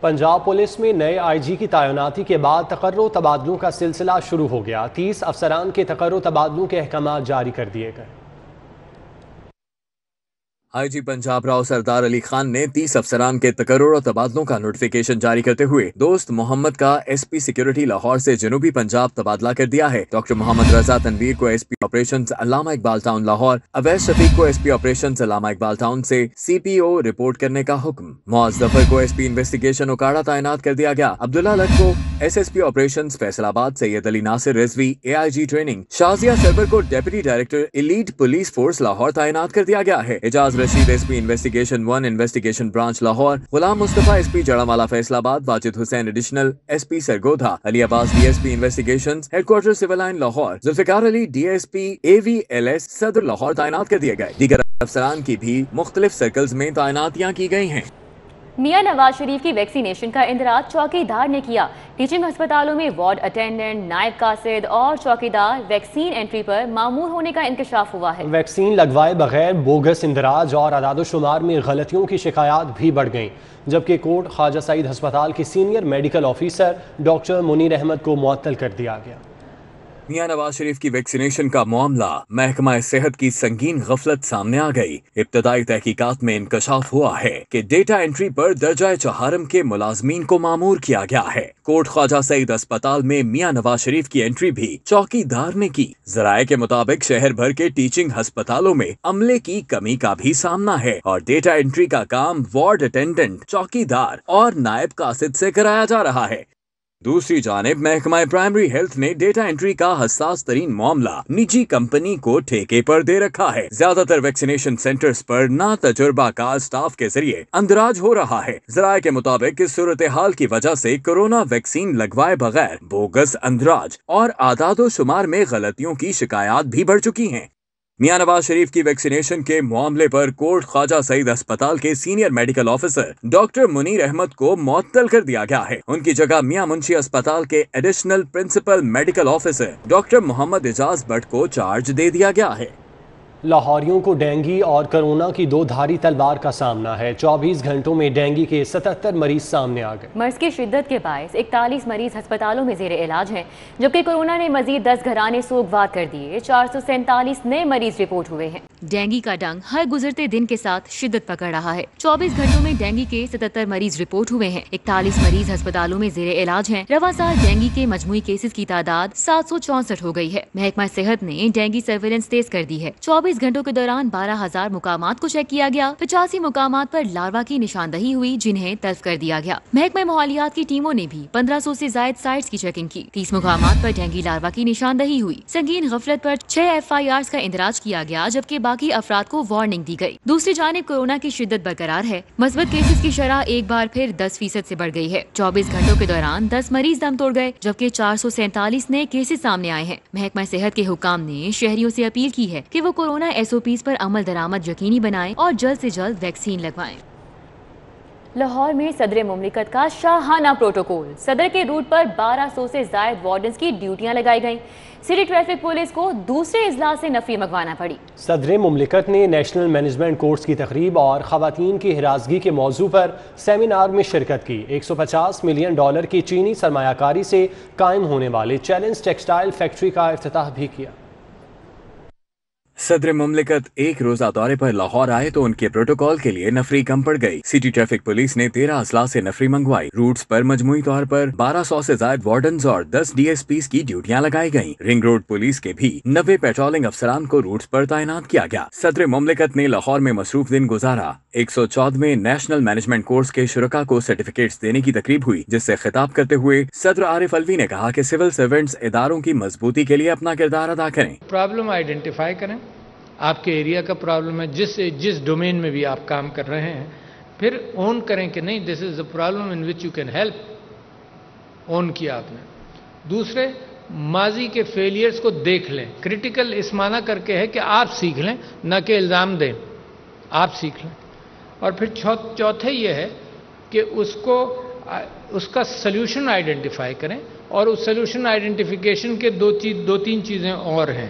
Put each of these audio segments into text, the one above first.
Punjab police میں نئے آئی جی کی تعیناتی کے بعد تقرر و تبادلوں کا سلسلہ شروع ہو گیا۔ 30 افسران کے تقرر و تبادلوں کے احکامات جاری کر دیے گئے۔ آئی جی پنجاب راؤ سردار علی خان نے 30 افسران کے تقرر و تبادلوں کا نوٹیفیکیشن جاری کرتے ہوئے دوست محمد کا ایس پی سیکیورٹی لاہور سے جنوبی پنجاب تبادلہ کر دیا ہے۔ ڈاکٹر محمد رضا تنویر کو ایس پی آپریشنز علامہ اقبال ٹاؤن لاہور، اویس شفیق کو ایس پی آپریشنز علامہ اقبال ٹاؤن سے سی پی او رپورٹ کرنے کا حکم۔ معاذ ظفر کو ایس پی انویسٹیگیشن اوکاڑا تعینات کر دیا گیا۔ عبداللہ لٹ کو S P operations Faisalabad, Syed Ali Nasir Rizvi A I G training, Shazia Sarwar کو deputy director elite police force Lahore تعینات کر دیا گیا ہے۔ Ijaz Rashid S P investigation 1 investigation branch Lahore, Ghulam Mustafa S P Jaranwala Faisalabad, Wajid Hussain additional S P Sargodha, Ali Abbas D S P investigation head quarter civil line Lahore, Zulfiqar Ali D S P A V L S Saddar Lahore تعینات کر دیے گئے۔ دیگر افسران کی بھی مختلف سرکلز میں تعیناتیاں کی گئی ہیں۔ میاں نواز شریف کی ویکسینیشن کا اندراج چوکیدار نے کیا۔ ٹیچنگ ہسپتالوں میں وارڈ اٹینڈنٹ، نائب قاصد اور چوکیدار ویکسین انٹری پر مامور ہونے کا انکشاف ہوا ہے۔ ویکسین لگوائے بغیر بوگس اندراج اور اعداد و شمار میں غلطیوں کی شکایات بھی بڑھ گئیں، جبکہ کوٹ خواجہ سعید ہسپتال کے senior medical officer doctor Munir Ahmad کو معطل کر دیا گیا۔ میاں نواز شریف کی ویکسینیشن کا معاملہ محکمہ صحت کی سنگین غفلت سامنے آ گئی۔ ابتدائی تحقیقات میں انکشاف ہوا ہے کہ ڈیٹا انٹری پر درجہ چہارم کے ملازمین کو مامور کیا گیا ہے۔ کوٹ خواجہ سعید اسپتال میں میاں نواز شریف کی انٹری بھی چوکیدار نے کی۔ ذرائع کے مطابق شہر بھر کے ٹیچنگ ہسپتالوں میں عملے کی کمی کا بھی سامنا ہے اور ڈیٹا انٹری کا کام وارڈ اٹینڈنٹ، چوکیدار اور نائب قاصد سے کرایا جا رہا ہے۔ دوسری جانب محکمہ پرائمری ہیلتھ نے ڈیٹا انٹری کا حساس ترین معاملہ نجی کمپنی کو ٹھیکے پر دے رکھا ہے۔ زیادہ تر ویکسینیشن سینٹرز پر نا تجربہ کار سٹاف کے ذریعے اندراج ہو رہا ہے۔ ذرائع کے مطابق اس صورتحال کی وجہ سے کورونا ویکسین لگوائے بغیر بوگس اندراج اور اعداد و شمار میں غلطیوں کی شکایات بھی بڑھ چکی ہیں۔ میاں نواز شریف کی ویکسینیشن کے معاملے پر کوٹ خواجہ سعید اسپتال کے senior medical officer doctor Munir Ahmad کو معطل کر دیا گیا ہے۔ ان کی جگہ میاں منشی اسپتال کے additional principal medical officer doctor Muhammad Ijaz Butt کو چارج دے دیا گیا ہے۔ لاہوریوں کو ڈینگی اور کرونا کی دو دھاری تلوار کا سامنا ہے۔ 24 گھنٹوں میں ڈینگی کے 77 مریض سامنے آ گئے۔ مرض کی شدت کے باعث 41 مریض ہسپتالوں میں زیر علاج ہیں، جبکہ کورونا نے مزید 10 گھرانے سوگوار کر دیے۔ 447 نئے مریض رپورٹ ہوئے ہیں۔ ڈینگی کا ڈنگ ہر گزرتے دن کے ساتھ شدت پکڑ رہا ہے۔ 24 گھنٹوں میں ڈینگی کے 77 مریض رپورٹ ہوئے ہیں۔ 41 مریض ہسپتالوں میں زیر علاج ہیں۔ رواں سال ڈینگی کے مجموعی کیسز کی تعداد 764 ہو گئی ہے۔ محکمہ صحت نے ڈینگی سرویلنس تیز کر دی ہے۔ 24 گھنٹوں کے دوران 12,000 مقامات کو چیک کیا گیا۔ 85 مقامات پر لاروا کی نشاندہی ہوئی، جنہیں تلف کر دیا گیا۔ محکمہ ماحولیات کی ٹیموں نے بھی 1500 سے زائد سائٹس کی چیکنگ کی۔ 30 مقامات پر ڈینگی لاروا کی نشاندہی ہوئی۔ سنگین غفلت پر 6 FIRs کا اندراج کیا گیا، جبکہ باقی افراد کو وارننگ دی گئی۔ دوسری جانب کورونا کی شدت برقرار ہے۔ مثبت کیسز کی شرح ایک بار پھر 10% سے بڑھ گئی ہے۔ 24 گھنٹوں کے دوران 10 مریض دم توڑ گئے، جبکہ 447 نئے کیسز سامنے آئے ہیں۔ محکمہ صحت کے حکام نے شہریوں سے اپیل کی ہے کہ وہ کورونا SOPs پر عمل درآمد یقینی بنائیں اور جلد سے جلد ویکسین لگوائیں۔ لاہور میں صدر مملکت کا شاہانہ پروٹوکول۔ صدر کے روٹ پر 1200 سے زائد وارڈنز کی ڈیوٹیاں لگائی گئیں۔ سٹی ٹریفک پولیس کو دوسرے اضلاع سے نفری منگوانا پڑی۔ صدر مملکت نے نیشنل مینجمنٹ کورس کی تقریب اور خواتین کی ہراسگی کے موضوع پر سیمینار میں شرکت کی۔ $150 ملین کی چینی سرمایہ کاری سے قائم ہونے والے چیلنج ٹیکسٹائل فیکٹری کا افتتاح بھی کیا۔ صدر مملکت ایک روزہ دورے پر لاہور آئے تو ان کے پروٹوکول کے لیے نفری کم پڑ گئی۔ سٹی ٹریفک پولیس نے 13 اضلاع سے نفری منگوائی۔ روٹس پر مجموعی طور پر 1200 سے زائد وارڈنز اور 10 DSPs کی ڈیوٹیاں لگائی گئیں۔ رنگ روڈ پولیس کے بھی 90 پیٹرولنگ افسران کو روٹس پر تعینات کیا گیا۔ صدر مملکت نے لاہور میں مصروف دن گزارا۔ 114ویں نیشنل مینجمنٹ کورس کے شرکاء کو سرٹیفکیٹس دینے کی تقریب ہوئی، جس سے خطاب کرتے ہوئے صدر عارف الوی نے کہا کہ سول سرونٹس اداروں کی مضبوطی کے لیے اپنا کردار ادا کریں۔ پرابلم آئیڈینٹیفائی کریں، آپ کے ایریا کا پرابلم ہے، جس ڈومین میں بھی آپ کام کر رہے ہیں، پھر اون کریں کہ نہیں this is a problem in which you can help, own کیا آپ نے۔ دوسرے، ماضی کے فیلئرز کو دیکھ لیں۔ کریٹیکل اس معنی کر کے ہے کہ آپ سیکھ لیں، نہ کہ الزام دیں، آپ سیکھ لیں۔ اور پھر چوتھے یہ ہے کہ اس کا سلیوشن آئیڈینٹیفائی کریں، اور اس سلیوشن آئیڈینٹیفیکیشن کے دو تین چیزیں اور ہیں۔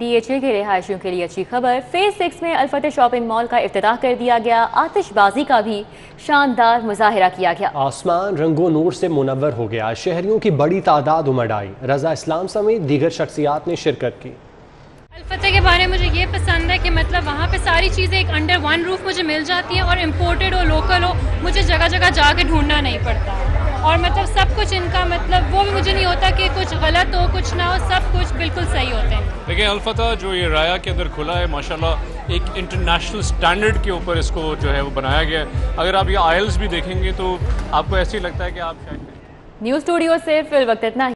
DHA کے رہائشیوں کے لیے اچھی خبر، فیز 6 میں الفتح شاپنگ مال کا افتتاح کر دیا گیا، آتش بازی کا بھی شاندار مظاہرہ کیا گیا۔ آسمان رنگ و نور سے منور ہو گیا، شہریوں کی بڑی تعداد امڑ آئی، رضا اسلام سمیت دیگر شخصیات نے شرکت کی۔ الفتح کے بارے میں مجھے یہ پسند ہے کہ مطلب وہاں پہ ساری چیزیں ایک انڈر ون روف مجھے مل جاتی ہیں، اور امپورٹڈ ہو لوکل ہو مجھے جگہ جگہ جا کے ڈھونڈنا نہیں پڑتا، اور مطلب سب کچھ ان کا مطلب وہ بھی مجھے نہیں ہوتا کہ کچھ غلط ہو کچھ نہ ہو، سب کچھ بالکل صحیح ہوتے ہیں۔ دیکھیں الفتح جو یہ رایا کے اندر کھلا ہے ماشاءاللہ ایک انٹرنیشنل سٹینڈرڈ کے اوپر اس کو جو ہے وہ بنایا گیا ہے۔ اگر آپ یہ آئلز بھی دیکھیں گے تو آپ کو ایسے ہی لگتا ہے کہ آپ شاید۔ نیوز اسٹوڈیو سے فی الوقت اتنا ہی۔